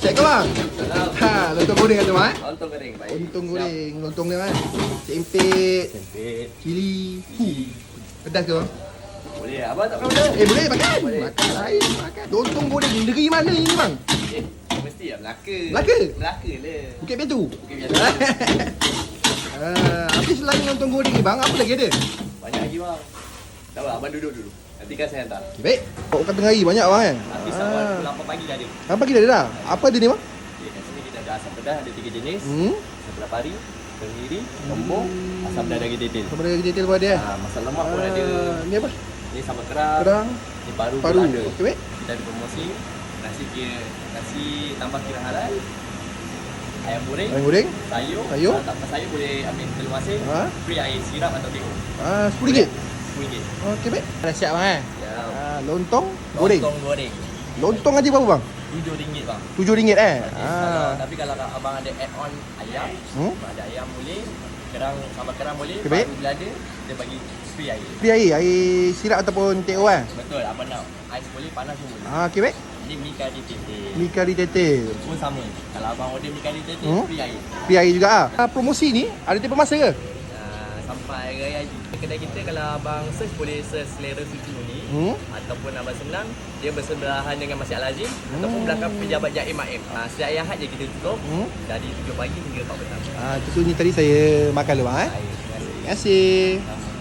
Cek ke bang? Ha, lontong goreng kata bang. Lontong goreng baik. Lontong goreng, lontong dia bang. Cempit, Tempit. cili. Pedas ke bang? Boleh. Abang tak makan pedas? Boleh makan. Boleh. Makan lain, makan. Lontong goreng negeri mana ini bang? Mesti lah Melaka. Melaka? Melaka lah. Bukit Batu. Bukit biasa. Habis selain lontong goreng ni bang, apa lagi ada? Banyak lagi bang. Tak apa, abang duduk dulu. Nanti kan saya hantar. Okay, baik. Kau kat tengah hari banyak bang kan? Habis awal pukul 8 pagi dah ada. Apa kita ada dah? Apa dia ni bang? Okay, kat sini kita ada asam pedas, ada 3 jenis. Hmm. Asam pedas pari, kemiri, lombok, asam pedas daging detail. Apa lagi detail pun ada? Masam lemak pun ada. Ni apa? Ni sambal kerang. Kerang. Ni paru Paru. pun ada. Okey baik. Kita ada promosi. Nasi tambah kira halal. Ayam goreng. Ayam goreng. Sayur. Sayur. Kalau tak makan sayur boleh ambil telur masin. Free air sirap atau teh. RM10. RM10. Okey baik. Dah siap bang eh? Ya. Lontong goreng. Lontong goreng. Lontong aja berapa bang? RM7 bang. RM7 eh? Tapi kalau abang ada add on ayam, ada ayam boleh. Sama kerang boleh. Okay, baik. Paru bila ada, dia bagi free air. Free air sirap ataupun teh eh? Betul, apa nak? Ais boleh, panas pun boleh. Okey baik. Ni mi kari tete. Mi kari tete. Pun sama. Kalau abang order mi kari tete, free air. Free air juga ah. Promosi ni ada tempoh masa ke? Sampai Raya Haji. Kedai kita kalau abang search boleh search Selera Suci Uni ataupun abang senang dia bersebelahan dengan Masjid Al-Azim ataupun belakang pejabat Jaim Maim. Setiap hari Ahad je kita tutup dari 7 pagi hingga 4 petang. Itu ni tadi saya makan dulu bang eh. Terima kasih. Terima kasih.